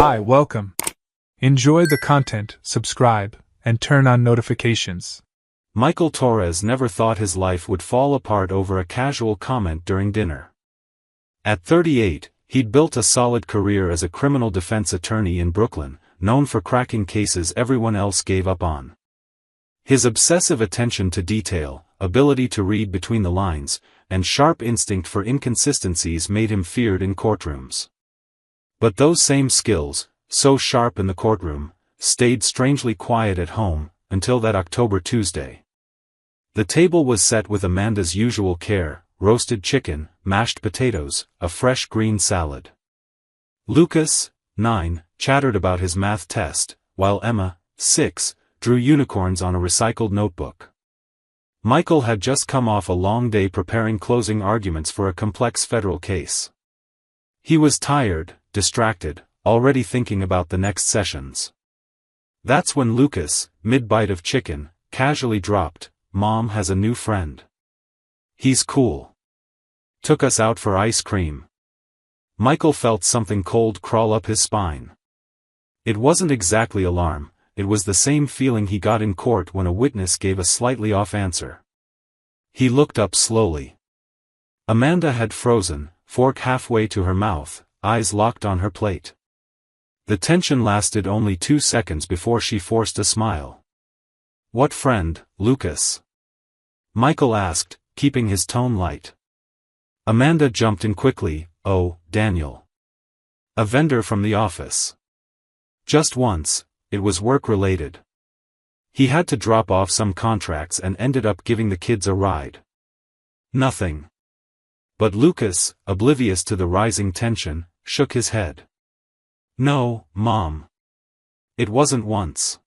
Hi, welcome. Enjoy the content, subscribe, and turn on notifications. Michael Torres never thought his life would fall apart over a casual comment during dinner. At 38, he'd built a solid career as a criminal defense attorney in Brooklyn, known for cracking cases everyone else gave up on. His obsessive attention to detail, ability to read between the lines, and sharp instinct for inconsistencies made him feared in courtrooms. But those same skills, so sharp in the courtroom, stayed strangely quiet at home, until that October Tuesday. The table was set with Amanda's usual care: roasted chicken, mashed potatoes, a fresh green salad. Lucas, 9, chattered about his math test, while Emma, 6, drew unicorns on a recycled notebook. Michael had just come off a long day preparing closing arguments for a complex federal case. He was tired, distracted, already thinking about the next sessions. That's when Lucas, mid-bite of chicken, casually dropped, "Mom has a new friend. He's cool. Took us out for ice cream." Michael felt something cold crawl up his spine. It wasn't exactly alarm, it was the same feeling he got in court when a witness gave a slightly off answer. He looked up slowly. Amanda had frozen, fork halfway to her mouth, eyes locked on her plate. The tension lasted only 2 seconds before she forced a smile. "What friend, Lucas?" Michael asked, keeping his tone light. Amanda jumped in quickly. "Oh, Daniel. A vendor from the office. Just once, it was work-related. He had to drop off some contracts and ended up giving the kids a ride." "Nothing." But Lucas, oblivious to the rising tension, shook his head. "No, Mom. It wasn't once.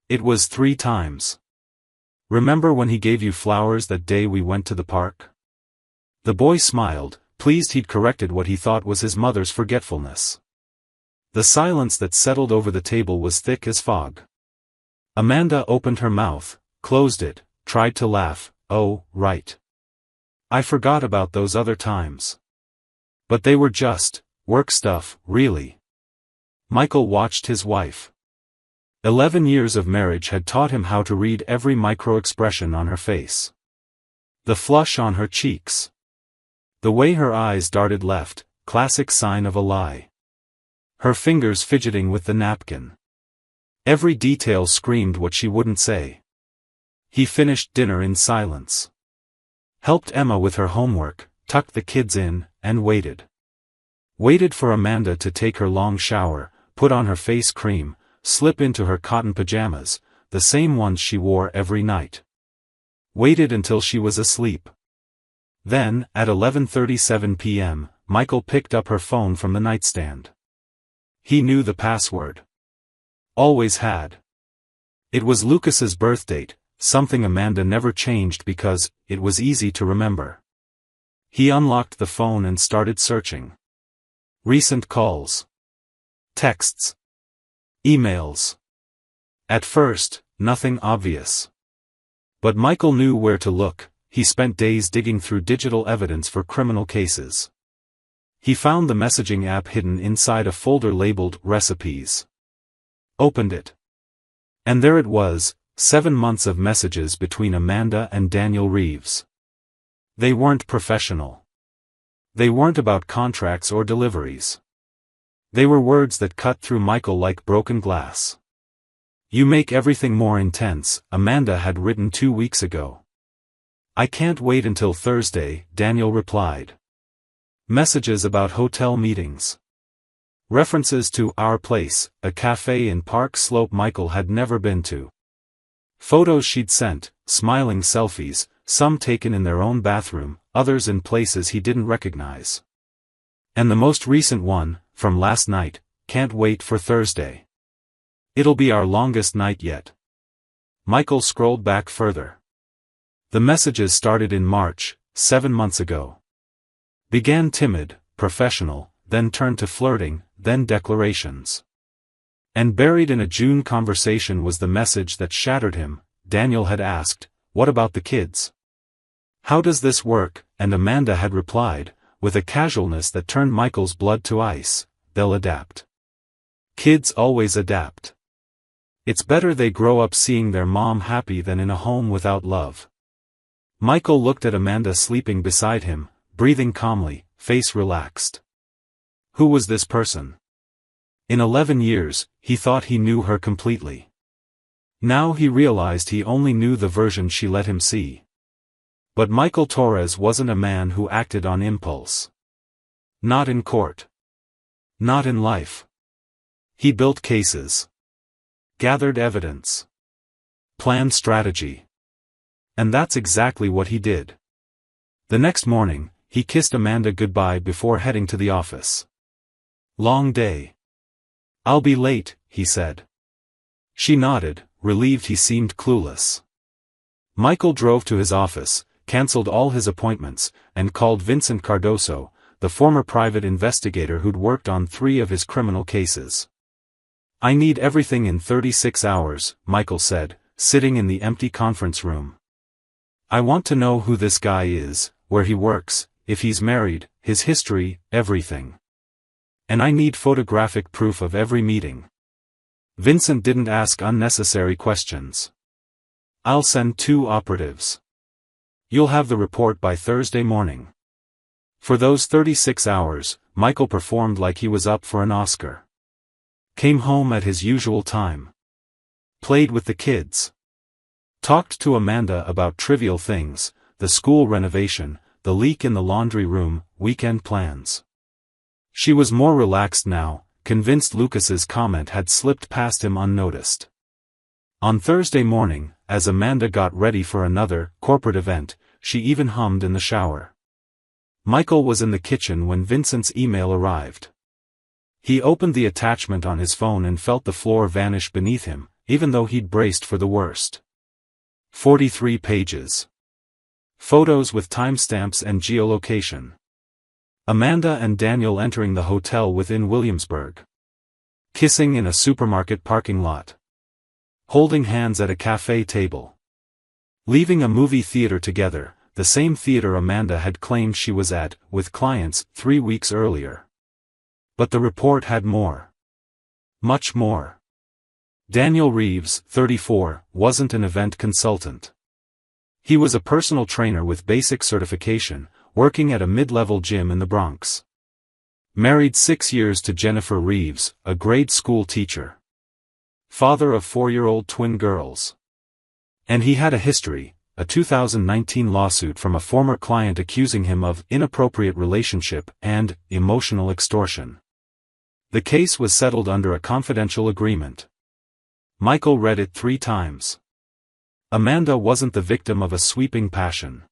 It was 3 times. Remember when he gave you flowers that day we went to the park?" The boy smiled, pleased he'd corrected what he thought was his mother's forgetfulness. The silence that settled over the table was thick as fog. Amanda opened her mouth, closed it, tried to laugh. "Oh, right. I forgot about those other times. But they were just work stuff, really." Michael watched his wife. 11 years of marriage had taught him how to read every micro-expression on her face. The flush on her cheeks. The way her eyes darted left, classic sign of a lie. Her fingers fidgeting with the napkin. Every detail screamed what she wouldn't say. He finished dinner in silence. Helped Emma with her homework, tucked the kids in, and waited. Waited for Amanda to take her long shower, put on her face cream, slip into her cotton pajamas, the same ones she wore every night. Waited until she was asleep. Then, at 11:37 p.m., Michael picked up her phone from the nightstand. He knew the password. Always had. It was Lucas's birthdate, something Amanda never changed because it was easy to remember. He unlocked the phone and started searching. Recent calls. Texts. Emails. At first, nothing obvious. But Michael knew where to look. He spent days digging through digital evidence for criminal cases. He found the messaging app hidden inside a folder labeled Recipes. Opened it. And there it was, 7 months of messages between Amanda and Daniel Reeves. They weren't professional. They weren't about contracts or deliveries. They were words that cut through Michael like broken glass. "You make everything more intense," Amanda had written 2 weeks ago. "I can't wait until Thursday," Daniel replied. Messages about hotel meetings. References to Our Place, a cafe in Park Slope Michael had never been to. Photos she'd sent, smiling selfies, some taken in their own bathroom, others in places he didn't recognize. And the most recent one, from last night: "Can't wait for Thursday. It'll be our longest night yet." Michael scrolled back further. The messages started in March, 7 months ago. Began timid, professional, then turned to flirting, then declarations. And buried in a June conversation was the message that shattered him. Daniel had asked, "What about the kids? How does this work?" And Amanda had replied, with a casualness that turned Michael's blood to ice, "They'll adapt." Kids always adapt. It's better they grow up seeing their mom happy than in a home without love. Michael looked at Amanda sleeping beside him, breathing calmly, face relaxed. Who was this person? In 11 years, he thought he knew her completely. Now he realized he only knew the version she let him see. But Michael Torres wasn't a man who acted on impulse. Not in court. Not in life. He built cases. Gathered evidence. Planned strategy. And that's exactly what he did. The next morning, he kissed Amanda goodbye before heading to the office. Long day. I'll be late, he said. She nodded, relieved he seemed clueless. Michael drove to his office, cancelled all his appointments, and called Vincent Cardoso, the former private investigator who'd worked on 3 of his criminal cases. I need everything in 36 hours, Michael said, sitting in the empty conference room. I want to know who this guy is, where he works, if he's married, his history, everything. And I need photographic proof of every meeting. Vincent didn't ask unnecessary questions. I'll send 2 operatives. You'll have the report by Thursday morning. For those 36 hours, Michael performed like he was up for an Oscar. Came home at his usual time. Played with the kids. Talked to Amanda about trivial things, the school renovation, the leak in the laundry room, weekend plans. She was more relaxed now, convinced Lucas's comment had slipped past him unnoticed. On Thursday morning, as Amanda got ready for another corporate event, she even hummed in the shower. Michael was in the kitchen when Vincent's email arrived. He opened the attachment on his phone and felt the floor vanish beneath him, even though he'd braced for the worst. 43 pages. Photos with timestamps and geolocation. Amanda and Daniel entering the hotel within Williamsburg. Kissing in a supermarket parking lot. Holding hands at a cafe table. Leaving a movie theater together, the same theater Amanda had claimed she was at, with clients, 3 weeks earlier. But the report had more. Much more. Daniel Reeves, 34, wasn't an event consultant. He was a personal trainer with basic certification, working at a mid-level gym in the Bronx. Married 6 years to Jennifer Reeves, a grade school teacher. Father of 4-year-old twin girls. And he had a history, a 2019 lawsuit from a former client accusing him of inappropriate relationship and emotional extortion. The case was settled under a confidential agreement. Michael read it 3 times. Amanda wasn't the victim of a sweeping passion.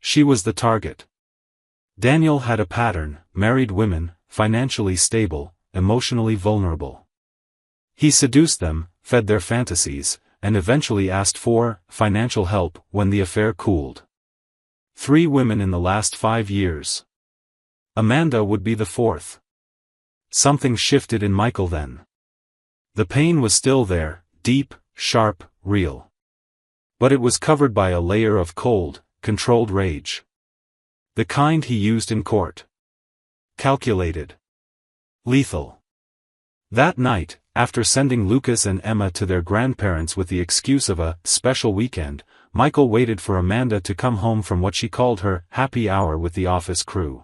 She was the target. Daniel had a pattern: married women, financially stable, emotionally vulnerable. He seduced them, fed their fantasies, and eventually asked for financial help when the affair cooled. 3 women in the last 5 years. Amanda would be the 4th. Something shifted in Michael then. The pain was still there, deep, sharp, real. But it was covered by a layer of cold, controlled rage. The kind he used in court. Calculated. Lethal. That night, after sending Lucas and Emma to their grandparents with the excuse of a special weekend, Michael waited for Amanda to come home from what she called her happy hour with the office crew.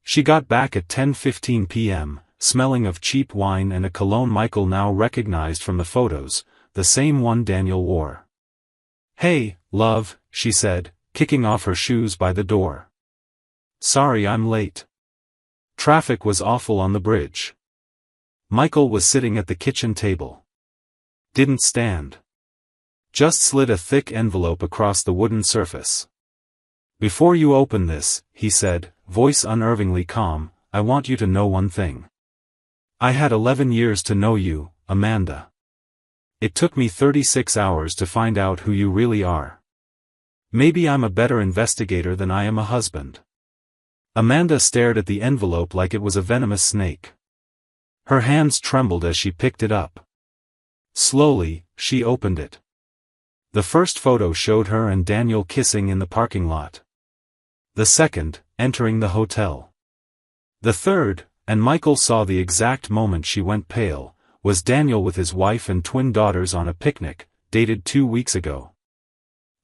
She got back at 10:15 p.m., smelling of cheap wine and a cologne Michael now recognized from the photos, the same one Daniel wore. "Hey, love," she said, kicking off her shoes by the door. "Sorry I'm late. Traffic was awful on the bridge." Michael was sitting at the kitchen table. Didn't stand. Just slid a thick envelope across the wooden surface. "Before you open this," he said, voice unnervingly calm, "I want you to know one thing. I had 11 years to know you, Amanda. It took me 36 hours to find out who you really are. Maybe I'm a better investigator than I am a husband." Amanda stared at the envelope like it was a venomous snake. Her hands trembled as she picked it up. Slowly, she opened it. The first photo showed her and Daniel kissing in the parking lot. The second, entering the hotel. The third, and Michael saw the exact moment she went pale, was Daniel with his wife and twin daughters on a picnic, dated 2 weeks ago.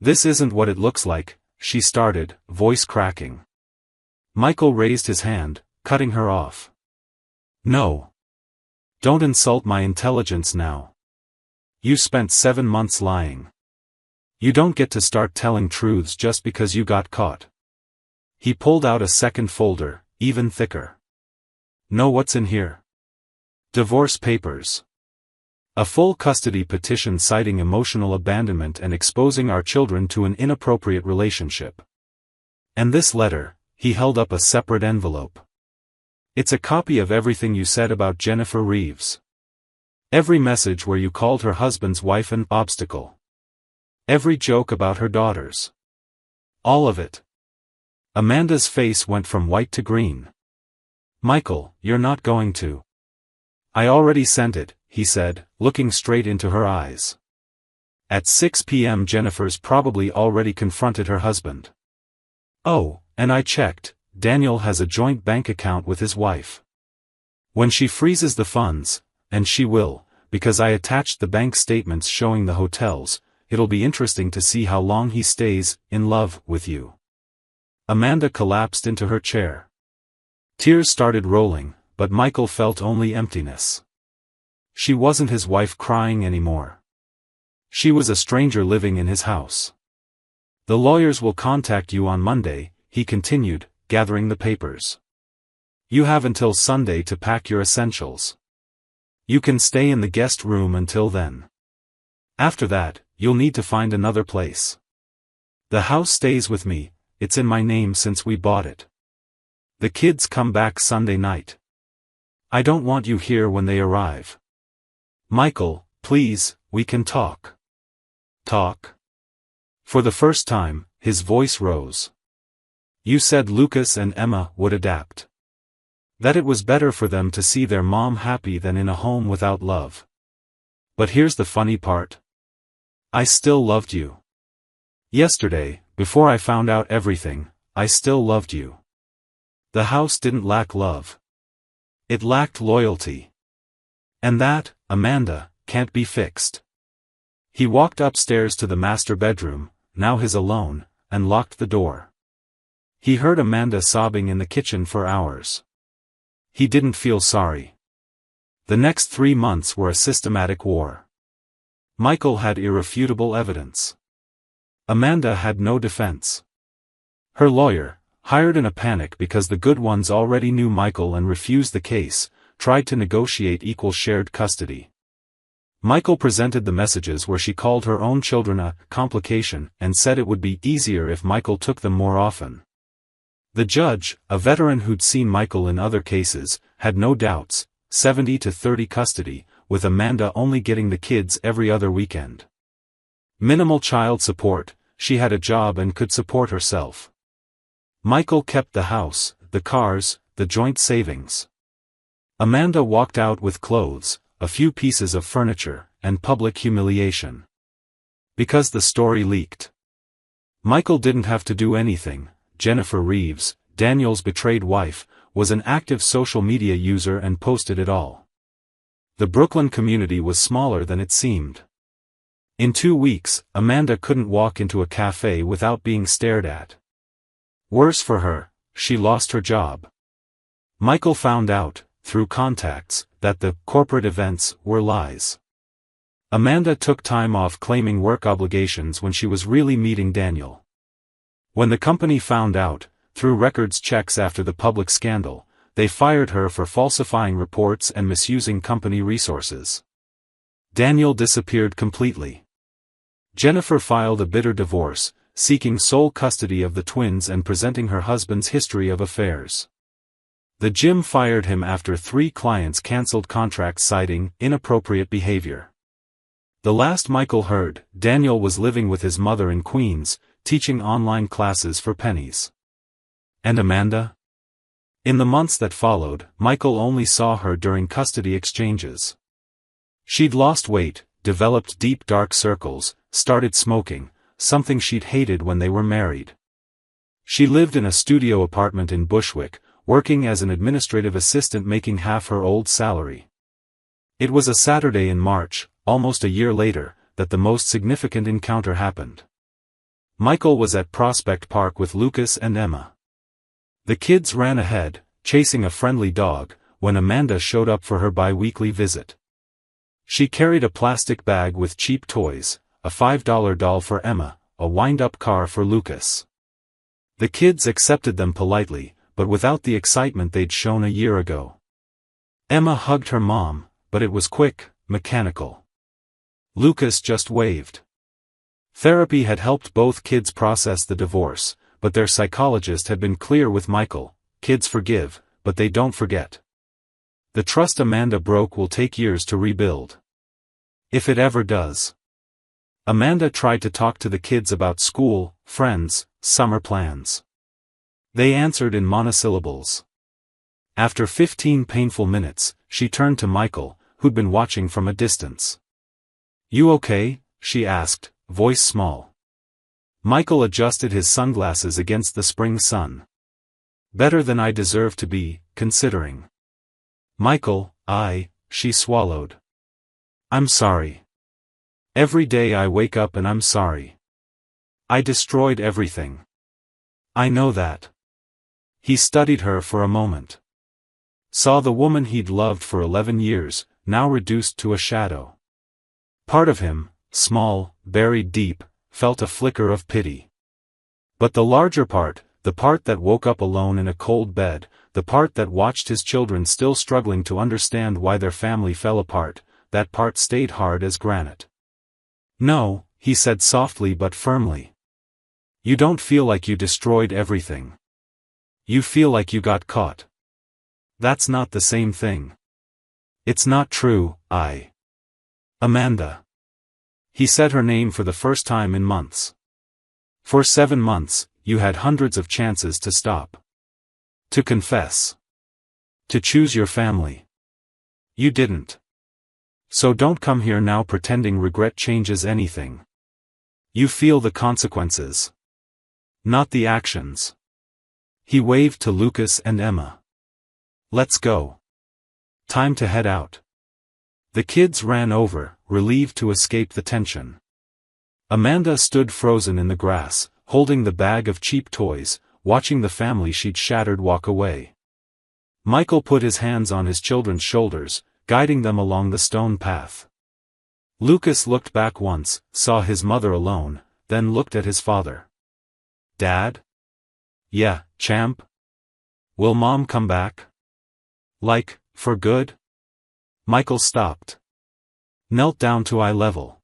"This isn't what it looks like," she started, voice cracking. Michael raised his hand, cutting her off. "No. Don't insult my intelligence now. You spent 7 months lying. You don't get to start telling truths just because you got caught." He pulled out a second folder, even thicker. "Know what's in here? Divorce papers. A full custody petition citing emotional abandonment and exposing our children to an inappropriate relationship. And this letter," he held up a separate envelope. "It's a copy of everything you said about Jennifer Reeves. Every message where you called her husband's wife an obstacle. Every joke about her daughters. All of it." Amanda's face went from white to green. "Michael, you're not going to." "I already sent it," he said, looking straight into her eyes. "At 6 p.m. Jennifer's probably already confronted her husband. Oh, and I checked, Daniel has a joint bank account with his wife. When she freezes the funds, and she will, because I attached the bank statements showing the hotels, it'll be interesting to see how long he stays in love with you." Amanda collapsed into her chair. Tears started rolling, but Michael felt only emptiness. She wasn't his wife crying anymore. She was a stranger living in his house. "The lawyers will contact you on Monday," he continued, gathering the papers. "You have until Sunday to pack your essentials. You can stay in the guest room until then. After that, you'll need to find another place. The house stays with me, it's in my name since we bought it. The kids come back Sunday night. I don't want you here when they arrive. Michael, please, we can talk." "Talk?" For the first time, his voice rose. "You said Lucas and Emma would adapt. That it was better for them to see their mom happy than in a home without love. But here's the funny part. I still loved you. Yesterday, before I found out everything, I still loved you. The house didn't lack love. It lacked loyalty. And that, Amanda, can't be fixed." He walked upstairs to the master bedroom, now his alone, and locked the door. He heard Amanda sobbing in the kitchen for hours. He didn't feel sorry. The next 3 months were a systematic war. Michael had irrefutable evidence. Amanda had no defense. Her lawyer, hired in a panic because the good ones already knew Michael and refused the case, tried to negotiate equal shared custody. Michael presented the messages where she called her own children a complication and said it would be easier if Michael took them more often. The judge, a veteran who'd seen Michael in other cases, had no doubts, 70-30 custody, with Amanda only getting the kids every other weekend. Minimal child support, she had a job and could support herself. Michael kept the house, the cars, the joint savings. Amanda walked out with clothes, a few pieces of furniture, and public humiliation. Because the story leaked. Michael didn't have to do anything. Jennifer Reeves, Daniel's betrayed wife, was an active social media user and posted it all. The Brooklyn community was smaller than it seemed. In 2 weeks, Amanda couldn't walk into a cafe without being stared at. Worse for her, she lost her job. Michael found out, through contacts, that the corporate events were lies. Amanda took time off claiming work obligations when she was really meeting Daniel. When the company found out, through records checks after the public scandal, they fired her for falsifying reports and misusing company resources. Daniel disappeared completely. Jennifer filed a bitter divorce, seeking sole custody of the twins and presenting her husband's history of affairs. The gym fired him after 3 clients canceled contracts citing inappropriate behavior. The last Michael heard, Daniel was living with his mother in Queens, teaching online classes for pennies. And Amanda? In the months that followed, Michael only saw her during custody exchanges. She'd lost weight, developed deep dark circles, started smoking, something she'd hated when they were married. She lived in a studio apartment in Bushwick, working as an administrative assistant making half her old salary. It was a Saturday in March, almost a year later, that the most significant encounter happened. Michael was at Prospect Park with Lucas and Emma. The kids ran ahead, chasing a friendly dog, when Amanda showed up for her bi-weekly visit. She carried a plastic bag with cheap toys, a $5 doll for Emma, a wind-up car for Lucas. The kids accepted them politely, but without the excitement they'd shown a year ago. Emma hugged her mom, but it was quick, mechanical. Lucas just waved. Therapy had helped both kids process the divorce, but their psychologist had been clear with Michael: kids forgive, but they don't forget. The trust Amanda broke will take years to rebuild. If it ever does. Amanda tried to talk to the kids about school, friends, summer plans. They answered in monosyllables. After 15 painful minutes, she turned to Michael, who'd been watching from a distance. "You okay?" she asked, voice small. Michael adjusted his sunglasses against the spring sun. "Better than I deserve to be, considering." "Michael, she swallowed. "I'm sorry. Every day I wake up and I'm sorry. I destroyed everything. I know that." He studied her for a moment. Saw the woman he'd loved for 11 years, now reduced to a shadow. Part of him, small, buried deep, felt a flicker of pity. But the larger part, the part that woke up alone in a cold bed, the part that watched his children still struggling to understand why their family fell apart, that part stayed hard as granite. "No," he said softly but firmly. "You don't feel like you destroyed everything. You feel like you got caught. That's not the same thing. It's not true, Amanda." He said her name for the first time in months. "For 7 months, you had hundreds of chances to stop. To confess. To choose your family. You didn't. So don't come here now pretending regret changes anything. You feel the consequences. Not the actions." He waved to Lucas and Emma. "Let's go. Time to head out." The kids ran over, relieved to escape the tension. Amanda stood frozen in the grass, holding the bag of cheap toys, watching the family she'd shattered walk away. Michael put his hands on his children's shoulders, guiding them along the stone path. Lucas looked back once, saw his mother alone, then looked at his father. "Dad? Yeah, champ? Will Mom come back? Like, for good?" Michael stopped. Knelt down to eye level.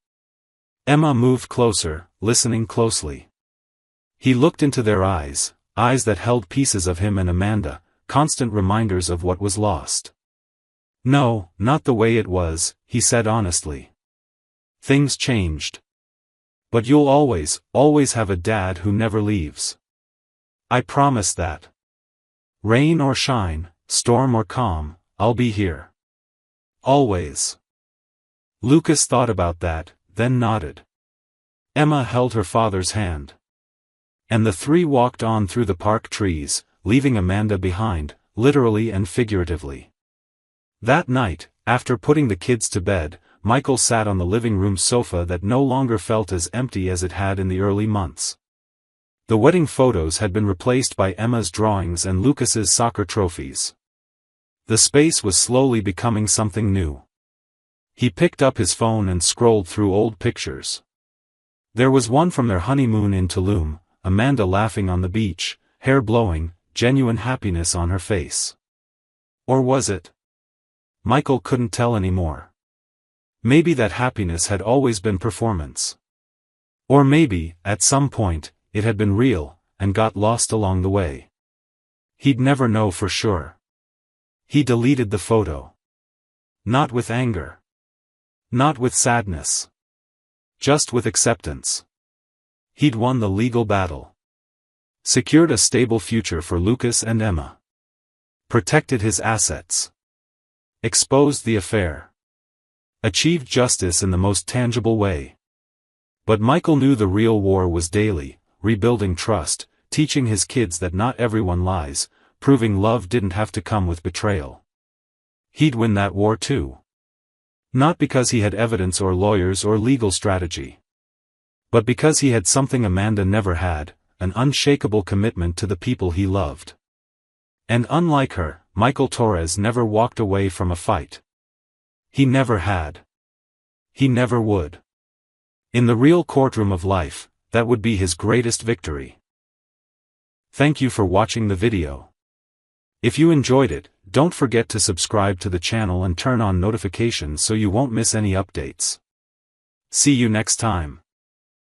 Emma moved closer, listening closely. He looked into their eyes, eyes that held pieces of him and Amanda, constant reminders of what was lost. "No, not the way it was," he said honestly. "Things changed. But you'll always have a dad who never leaves. I promise that. Rain or shine, storm or calm, I'll be here. Always." Lucas thought about that, then nodded. Emma held her father's hand. And the three walked on through the park trees, leaving Amanda behind, literally and figuratively. That night, after putting the kids to bed, Michael sat on the living room sofa that no longer felt as empty as it had in the early months. The wedding photos had been replaced by Emma's drawings and Lucas's soccer trophies. The space was slowly becoming something new. He picked up his phone and scrolled through old pictures. There was one from their honeymoon in Tulum, Amanda laughing on the beach, hair blowing, genuine happiness on her face. Or was it? Michael couldn't tell anymore. Maybe that happiness had always been performance. Or maybe, at some point, it had been real, and got lost along the way. He'd never know for sure. He deleted the photo. Not with anger. Not with sadness. Just with acceptance. He'd won the legal battle. Secured a stable future for Lucas and Emma. Protected his assets. Exposed the affair. Achieved justice in the most tangible way. But Michael knew the real war was daily, rebuilding trust, teaching his kids that not everyone lies, proving love didn't have to come with betrayal. He'd win that war too. Not because he had evidence or lawyers or legal strategy, but because he had something Amanda never had, an unshakable commitment to the people he loved. And unlike her, Michael Torres never walked away from a fight. He never had. He never would. In the real courtroom of life, that would be his greatest victory. Thank you for watching the video. If you enjoyed it, don't forget to subscribe to the channel and turn on notifications so you won't miss any updates. See you next time.